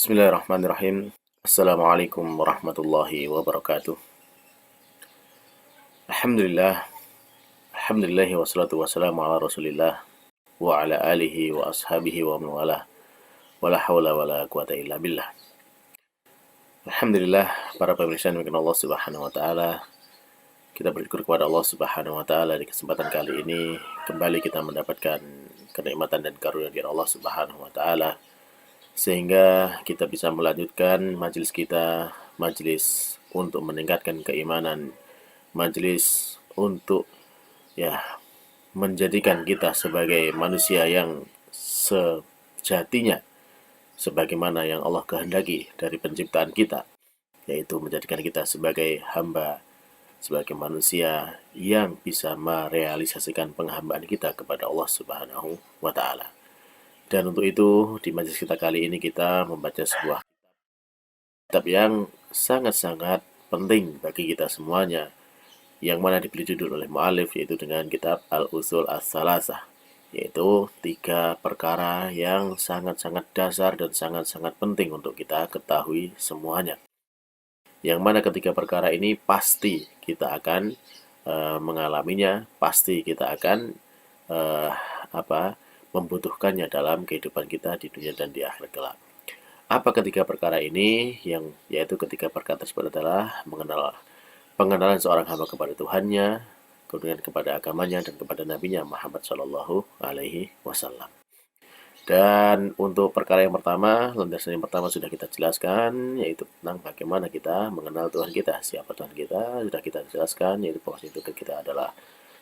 Bismillahirrahmanirrahim. Assalamualaikum warahmatullahi wabarakatuh. Alhamdulillah, alhamdulillah wassalatu wassalamu ala Rasulillah wa ala alihi wa ashabihi wa man walah. Wala haula wala quwata illa billah. Alhamdulillah, para pemirsa yang Allah Subhanahu wa taala. Kita bersyukur kepada Allah Subhanahu wa taala di kesempatan kali ini kembali kita mendapatkan kenikmatan dan karunia dari Allah Subhanahu wa taala, sehingga kita bisa melanjutkan majelis kita, majelis untuk meningkatkan keimanan, majelis untuk menjadikan kita sebagai manusia yang sejatinya sebagaimana yang Allah kehendaki dari penciptaan kita, yaitu menjadikan kita sebagai hamba, sebagai manusia yang bisa merealisasikan penghambaan kita kepada Allah Subhanahu wa taala. Dan untuk itu, di majelis kita kali ini kita membaca sebuah kitab yang sangat-sangat penting bagi kita semuanya, yang mana diberi judul oleh mu'alif, yaitu dengan kitab Al-Usul As-Salasah, yaitu 3 perkara yang sangat-sangat dasar dan sangat-sangat penting untuk kita ketahui semuanya. Yang mana ketiga perkara ini pasti kita akan mengalaminya, pasti kita akan membutuhkannya dalam kehidupan kita di dunia dan di akhirat kelak. Apa ketiga perkara ini? Yaitu ketiga perkara tersebut adalah pengenalan seorang hamba kepada Tuhannya, kemudian kepada agamanya dan kepada nabinya Muhammad Shallallahu Alaihi Wasallam. Dan untuk perkara yang pertama, landasan yang pertama sudah kita jelaskan, yaitu tentang bagaimana kita mengenal Tuhan kita. Siapa Tuhan kita sudah kita jelaskan, yaitu bahwa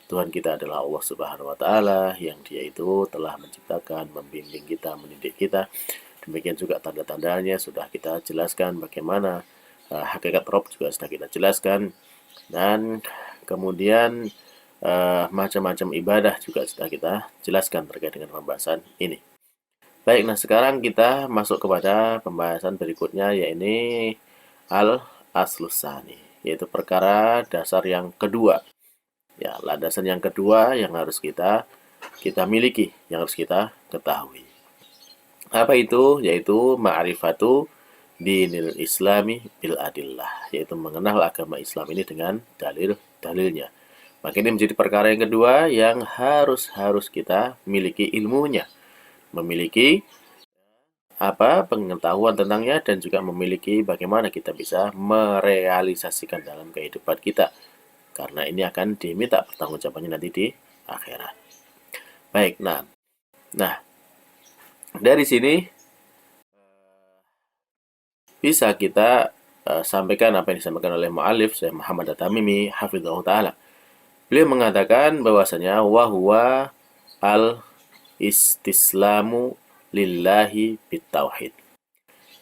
Tuhan kita adalah Allah Subhanahu wa taala, yang Dia itu telah menciptakan, membimbing kita, mendidik kita. Demikian juga tanda-tandanya sudah kita jelaskan, bagaimana hakikat Rabb juga sudah kita jelaskan, dan kemudian macam-macam ibadah juga sudah kita jelaskan terkait dengan pembahasan ini. Baik, nah sekarang kita masuk kepada pembahasan berikutnya, yaitu Al-Aslusani, yaitu perkara dasar yang kedua. Ya, landasan yang kedua yang harus kita miliki, yang harus kita ketahui. Apa itu? Yaitu ma'rifatu dinil islami bil adillah, yaitu mengenal agama Islam ini dengan dalil-dalilnya. Maka ini menjadi perkara yang kedua yang harus kita miliki ilmunya, memiliki pengetahuan tentangnya, dan juga memiliki bagaimana kita bisa merealisasikan dalam kehidupan kita, karena ini akan diminta pertanggungjawabannya nanti di akhirat. Baik, nah dari sini bisa kita sampaikan apa yang disampaikan oleh mu'alif Syekh Muhammad At-Tamimi hafizahullah ta'ala. Beliau mengatakan bahwasanya huwa al-istislamu lillahi bitauhid.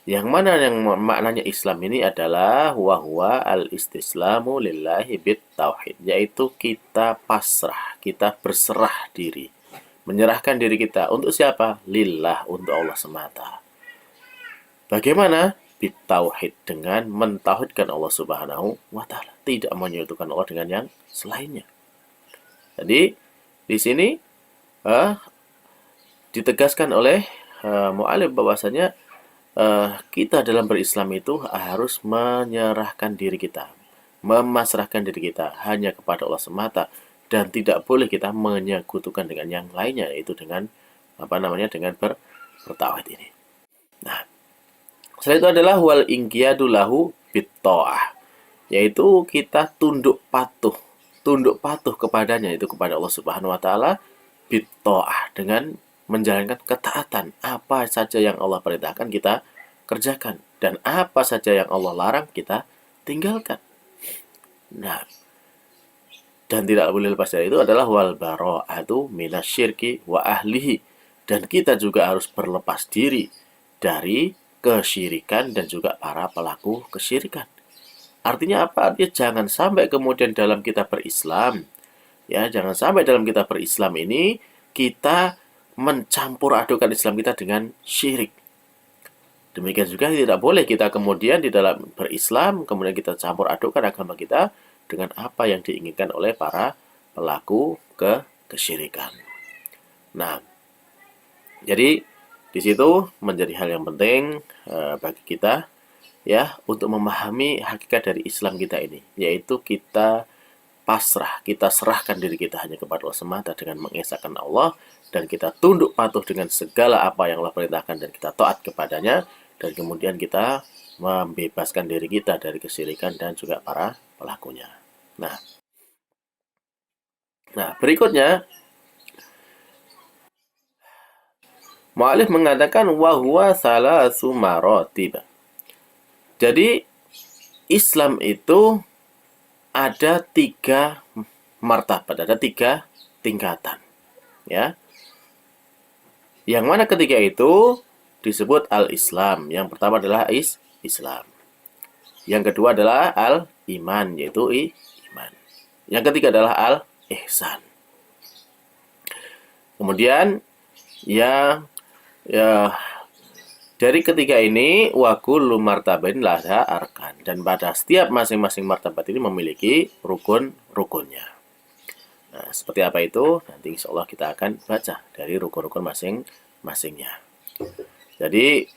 Yang mana yang maknanya Islam ini adalah huwa al-istislamu lillahi bitauhid, yaitu kita pasrah, kita berserah diri, menyerahkan diri kita untuk siapa? Lillah, untuk Allah semata. Bagaimana? Bitauhid, dengan mentauhidkan Allah Subhanahu wa taala, tidak menyekutukan Allah dengan yang selainnya. Jadi di sini ditegaskan oleh mu'alif bahwasanya kita dalam berislam itu harus menyerahkan diri kita, memasrahkan diri kita hanya kepada Allah semata, dan tidak boleh kita menyekutukan dengan yang lainnya, yaitu dengan dengan bertauhid ini. Nah, setelah itu adalah wal inqiyadu lahu bitta'ah, yaitu kita tunduk patuh kepadanya, itu kepada Allah Subhanahu wa taala, bitta'ah, dengan menjalankan ketaatan. Apa saja yang Allah perintahkan kita kerjakan, dan apa saja yang Allah larang kita tinggalkan. Nah, dan tidak boleh lepas dari itu adalah wal bara'atu minasyirki wa ahlihi, dan kita juga harus berlepas diri dari kesyirikan dan juga para pelaku kesyirikan. Artinya apa? Artinya jangan sampai kemudian dalam kita berislam, jangan sampai dalam kita berislam ini kita mencampur adukan Islam kita dengan syirik. Demikian juga tidak boleh kita kemudian di dalam berislam kemudian kita campur adukan agama kita dengan apa yang diinginkan oleh para pelaku kesyirikan. Nah, jadi Di situ menjadi hal yang penting bagi kita ya untuk memahami hakikat dari Islam kita ini, yaitu kita pasrah, kita serahkan diri kita hanya kepada Allah semata dengan mengesahkan Allah, dan kita tunduk patuh dengan segala apa yang Allah perintahkan dan kita taat kepadanya, dan kemudian kita membebaskan diri kita dari kesyirikan dan juga para pelakunya. Nah, berikutnya mu'alif mengatakan wahwa salasu maratib. Jadi Islam itu ada 3 martabat, ada 3 tingkatan. Ya. Yang mana ketiga itu disebut al-Islam. Yang pertama adalah Islam. Yang kedua adalah al-iman, yaitu iman. Yang ketiga adalah al-ihsan. Kemudian ya dari ketiga ini wa kullu martabatin laha arkan, dan pada setiap masing-masing martabat ini memiliki rukun-rukunnya. Nah, seperti apa itu? Nanti insya Allah kita akan baca dari rukun-rukun masing-masingnya. Jadi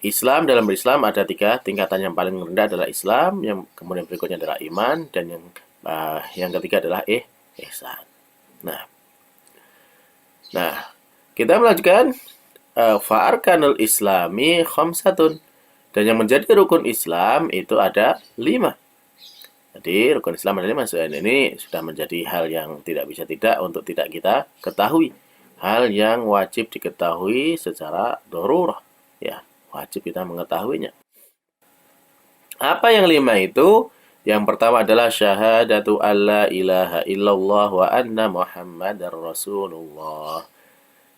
Islam, dalam berislam ada 3 tingkatan. Yang paling rendah adalah Islam, yang kemudian berikutnya adalah iman, dan yang ketiga adalah ihsan. Nah, kita melanjutkan fa'arkanul islami khamsatun, dan yang menjadi rukun Islam itu ada 5. Jadi rukun Islam ada 5. Ini sudah menjadi hal yang tidak bisa tidak untuk tidak kita ketahui, hal yang wajib diketahui secara darurah, ya, wajib kita mengetahuinya. Apa yang 5 itu? Yang pertama adalah syahadatu alla ilaha illallah wa anna muhammadar rasulullah.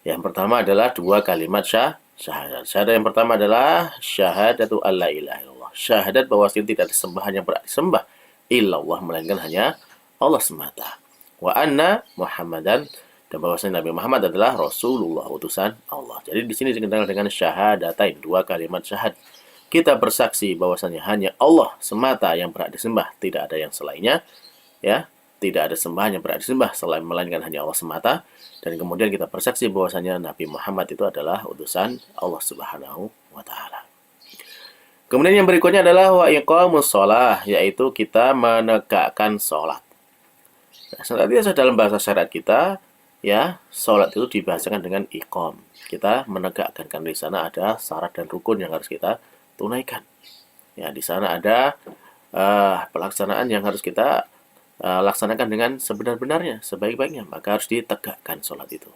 Yang pertama adalah 2 kalimat syahadat. Syahadat yang pertama adalah syahadatu alla ilaha illallah. Syahadat bahwa tidak ada sembahan yang berhak disembah illallah, melainkan hanya Allah semata. Wa anna Muhammadan, dan bahwasanya Nabi Muhammad adalah Rasulullah, utusan Allah. Jadi di sini dikenal dengan syahadatain, 2 kalimat syahadat. Kita bersaksi bahwasanya hanya Allah semata yang berhak disembah, tidak ada yang selainnya, ya. Tidak ada sembahan yang berhak disembah selain melainkan hanya Allah semata. Dan kemudian kita bersaksi bahwasanya Nabi Muhammad itu adalah utusan Allah Subhanahu wa taala. Kemudian yang berikutnya adalah wa iqamus shalah, yaitu kita menegakkan salat. Nah, selanjutnya dalam bahasa syariat kita, ya, salat itu dibahasakan dengan iqam. Kita menegakkan, karena di sana ada syarat dan rukun yang harus kita tunaikan. Ya, di sana ada pelaksanaan yang harus kita laksanakan dengan sebenar-benarnya, sebaik-baiknya, maka harus ditegakkan sholat itu.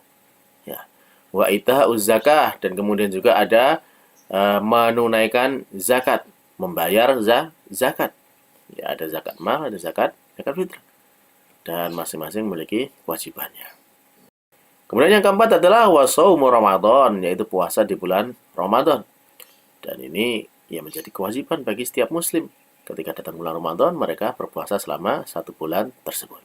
Ya. Wa ita'uz zakah, dan kemudian juga ada menunaikan zakat, membayar zakat. Ya, ada zakat mal, ada zakat fitrah, dan masing-masing memiliki kewajibannya. Kemudian yang keempat adalah wasaumu Ramadan, yaitu puasa di bulan Ramadan. Dan ini yang menjadi kewajiban bagi setiap muslim. Ketika datang bulan Ramadan, mereka berpuasa selama 1 bulan tersebut.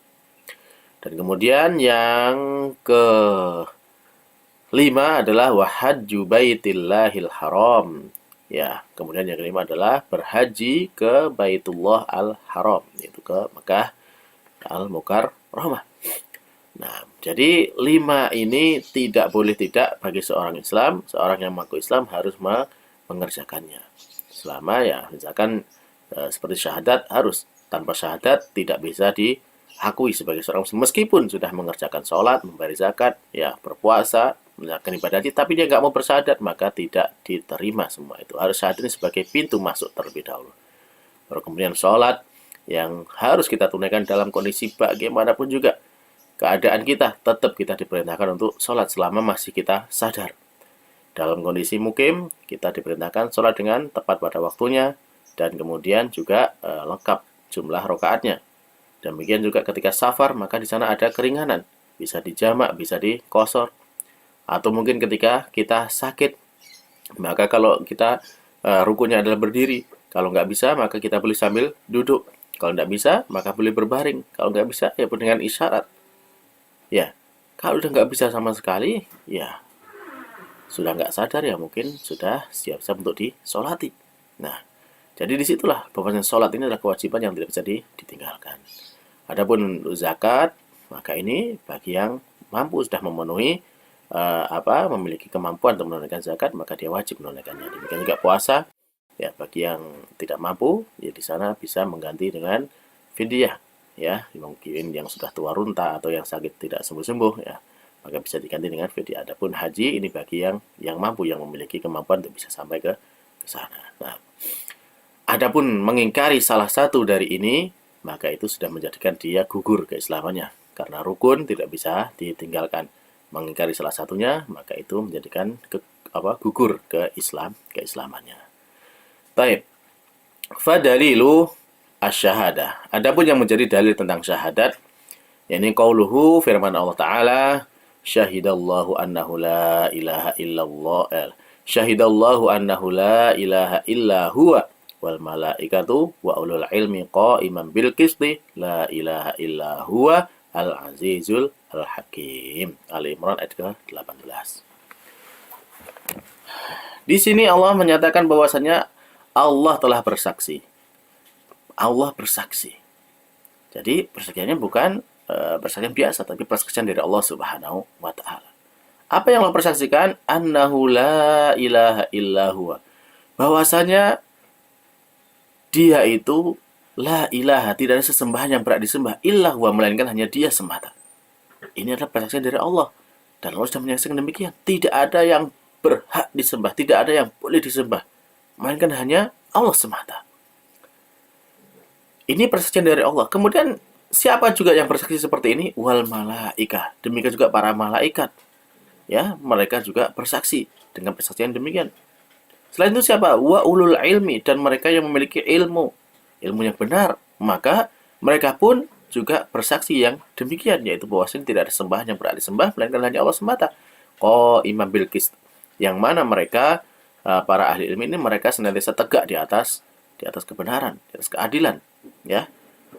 Dan kemudian yang ke-5 adalah wahajju baitillahil haram. Ya, kemudian yang ke-5 adalah berhaji ke Baitullah al-Haram, yaitu ke Mekah al-Mukarramah. Nah, jadi 5 ini tidak boleh tidak bagi seorang Islam, seorang yang mengaku Islam harus mengerjakannya. Selama ya, misalkan seperti syahadat, harus. Tanpa syahadat tidak bisa diakui sebagai seorang muslim, meskipun sudah mengerjakan sholat, membayar zakat, ya, berpuasa, melakukan ibadah haji, tapi dia nggak mau bersyahadat, maka tidak diterima semua itu. Harus syahadat ini sebagai pintu masuk terlebih dahulu. Baru kemudian sholat yang harus kita tunaikan dalam kondisi bagaimanapun juga keadaan kita, tetap kita diperintahkan untuk sholat selama masih kita sadar. Dalam kondisi mukim, kita diperintahkan sholat dengan tepat pada waktunya, dan kemudian juga lengkap jumlah rakaatnya. Demikian juga ketika safar, maka di sana ada keringanan, bisa dijamak, bisa dikosor. Atau mungkin ketika kita sakit, maka kalau kita rukunnya adalah berdiri, kalau nggak bisa maka kita boleh sambil duduk. Kalau nggak bisa maka boleh berbaring. Kalau nggak bisa ya dengan isyarat. Ya, kalau udah nggak bisa sama sekali, ya sudah nggak sadar, ya mungkin sudah siap-siap untuk disolati. Nah, jadi disitulah bahwasanya sholat ini adalah kewajiban yang tidak bisa ditinggalkan. Adapun zakat, maka ini bagi yang mampu sudah memenuhi memiliki kemampuan untuk menunaikan zakat, maka dia wajib menunaikannya. Demikian juga puasa, ya bagi yang tidak mampu, ya di sana bisa mengganti dengan fidyah, ya mungkin yang sudah tua runta atau yang sakit tidak sembuh-sembuh, ya maka bisa diganti dengan fidyah. Adapun haji ini bagi yang mampu, yang memiliki kemampuan untuk bisa sampai ke sana. Nah, adapun mengingkari salah satu dari ini, maka itu sudah menjadikan dia gugur keislamannya, karena rukun tidak bisa ditinggalkan. Mengingkari salah satunya, maka itu menjadikan gugur keislamannya. Taib. Fadalilu asyahadah. Adapun yang menjadi dalil tentang syahadat, yakni qauluhu, firman Allah Ta'ala, syahidallahu annahu la ilaha illallah. Syahidallahu annahu la ilaha illa huwa wal malaikatu wa ulul ilmi qa'iman bil qisti la ilaha illa huwa al azizul al hakim. Ali Imran ayat ke-18. Di sini Allah menyatakan bahwasanya Allah telah bersaksi. Allah bersaksi. Jadi persaksiannya bukan persaksian biasa, tapi persaksian dari Allah Subhanahu wa taala. Apa yang Allah persaksikan? Annahu la ilaha illa huwa. Bahwasanya dia itu la ilaha, tidak ada sesembahan yang berhak disembah illa huwa, melainkan hanya dia semata. Ini adalah persaksian dari Allah. Dan Allah sudah menyaksikan demikian. Tidak ada yang berhak disembah, tidak ada yang boleh disembah, melainkan hanya Allah semata. Ini persaksian dari Allah. Kemudian siapa juga yang bersaksi seperti ini? Wal malaika. Demikian juga para malaikat. Ya, mereka juga bersaksi dengan persaksian demikian. Selain itu siapa? Wa ulul ilmi, dan mereka yang memiliki ilmu yang benar, maka mereka pun juga bersaksi yang demikian, yaitu bahwasanya tidak ada sembahan yang berhak disembah melainkan hanya Allah semata. Qa'iman bil qist, yang mana mereka para ahli ilmu ini mereka senantiasa tegak di atas kebenaran, di atas keadilan, ya.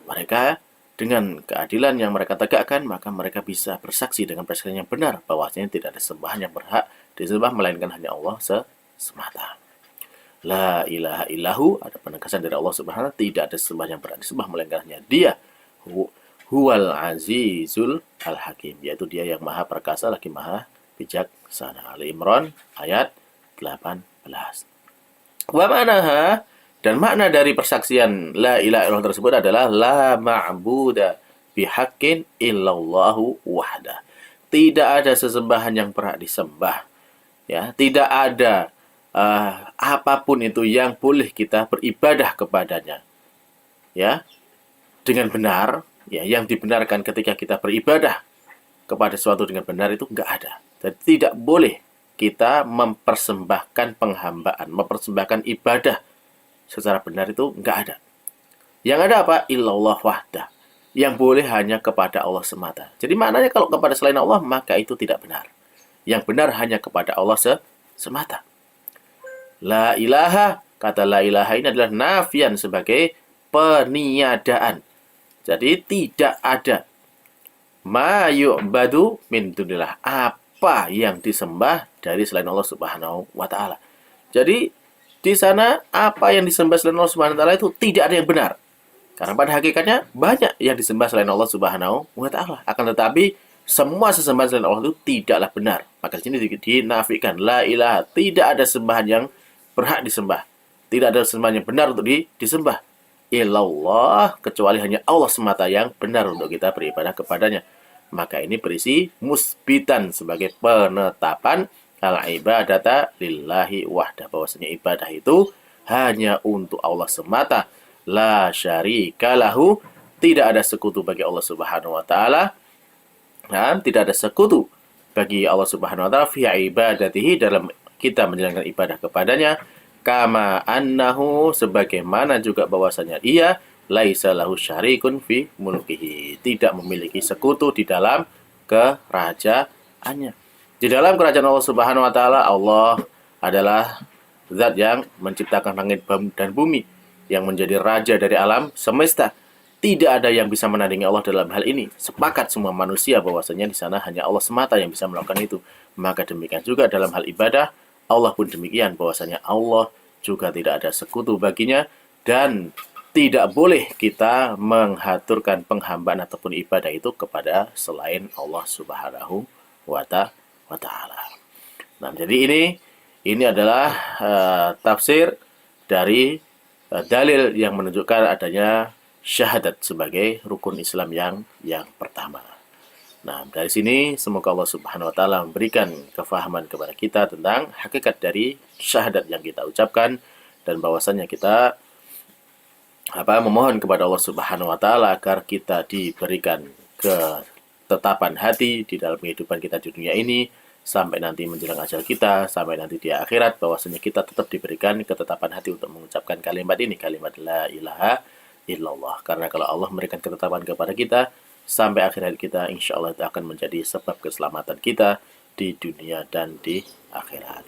Mereka dengan keadilan yang mereka tegakkan, maka mereka bisa bersaksi dengan persaksian yang benar bahwasanya tidak ada sembahan yang berhak disembah melainkan hanya Allah semata. La ilaha illahu, ada penegasan dari Allah Subhanahu wa taala, tidak ada sembahan yang berhak disembah melainkan hanya Dia. Huwal azizul al hakim, yaitu Dia yang maha perkasa lagi maha bijaksana. Ali Imran ayat 18. Wa ma'naha, dan makna dari persaksian la ilaha illallah tersebut adalah la ma'buda bihaqqin illallahu wahda. Tidak ada sesembahan yang berhak disembah. Ya, tidak ada apapun itu yang boleh kita beribadah kepadanya. Ya, dengan benar, ya, yang dibenarkan ketika kita beribadah kepada sesuatu dengan benar itu enggak ada. Jadi tidak boleh kita mempersembahkan penghambaan, mempersembahkan ibadah secara benar, itu enggak ada. Yang ada apa? Illallah wahdah. Yang boleh hanya kepada Allah semata. Jadi maknanya kalau kepada selain Allah, maka itu tidak benar. Yang benar hanya kepada Allah semata. La ilaha, kata la ilaha ini adalah nafian, sebagai peniadaan. Jadi tidak ada ma yu'badu min dunillah, apa yang disembah dari selain Allah Subhanahu wa taala. Jadi di sana apa yang disembah selain Allah Subhanahu wa taala itu tidak ada yang benar. Karena pada hakikatnya banyak yang disembah selain Allah Subhanahu wa taala. Akan tetapi semua sesembahan selain Allah itu tidaklah benar. Maka di sini dinafikan la ilaha, tidak ada sembahan yang berhak disembah. Tidak ada sembahan yang benar untuk disembah. Illallah, kecuali hanya Allah semata yang benar untuk kita beribadah kepadanya. Maka ini berisi musbitan, sebagai penetapan al-ibadata lillahi wahdah, bahwasanya ibadah itu hanya untuk Allah semata. La syarika lahu, tidak ada sekutu bagi Allah Subhanahu wa taala, dan tidak ada sekutu bagi Allah Subhanahu wa taala fi ibadatihi, dalam kita menjalankan ibadah kepadanya. Kama annahu, sebagaimana juga bahwasanya ia laisa lahu syarikun fi mulkihi, tidak memiliki sekutu di dalam kerajaannya. Di dalam kerajaan Allah Subhanahu wa taala, Allah adalah zat yang menciptakan langit dan bumi, yang menjadi raja dari alam semesta. Tidak ada yang bisa menandingi Allah dalam hal ini. Sepakat semua manusia bahwasanya di sana hanya Allah semata yang bisa melakukan itu. Maka demikian juga dalam hal ibadah, Allah pun demikian, bahwasanya Allah juga tidak ada sekutu baginya, dan tidak boleh kita menghaturkan penghambaan ataupun ibadah itu kepada selain Allah Subhanahu wa wa taala. Nah, jadi ini adalah tafsir dari dalil yang menunjukkan adanya syahadat sebagai rukun Islam yang pertama. Nah, dari sini semoga Allah Subhanahu wa taala memberikan kefahaman kepada kita tentang hakikat dari syahadat yang kita ucapkan, dan bahwasannya kita memohon kepada Allah Subhanahu wa taala agar kita diberikan ketetapan hati di dalam kehidupan kita di dunia ini sampai nanti menjelang ajal kita, sampai nanti di akhirat, bahwasanya kita tetap diberikan ketetapan hati untuk mengucapkan kalimat ini, kalimat la ilaha illallah. Karena kalau Allah memberikan ketetapan kepada kita, sampai akhirat kita, insya Allah itu akan menjadi sebab keselamatan kita di dunia dan di akhirat.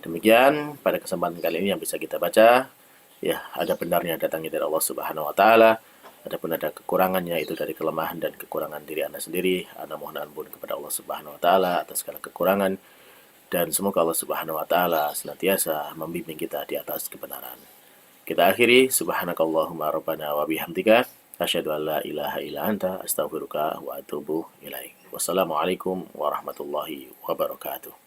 Demikian pada kesempatan kali ini yang bisa kita baca. Ya, ada benarnya datangnya dari Allah Subhanahu wa taala. Adapun ada kekurangannya itu dari kelemahan dan kekurangan diri Anda sendiri. Anda mohon ampun kepada Allah Subhanahu wa taala atas segala kekurangan, dan semoga Allah Subhanahu wa taala senantiasa membimbing kita di atas kebenaran. Kita akhiri, subhanakallahumma rabbana wa bihamdika asyhadu an la ilaha illa anta astaghfiruka wa atubu ilaik. Wassalamualaikum warahmatullahi wabarakatuh.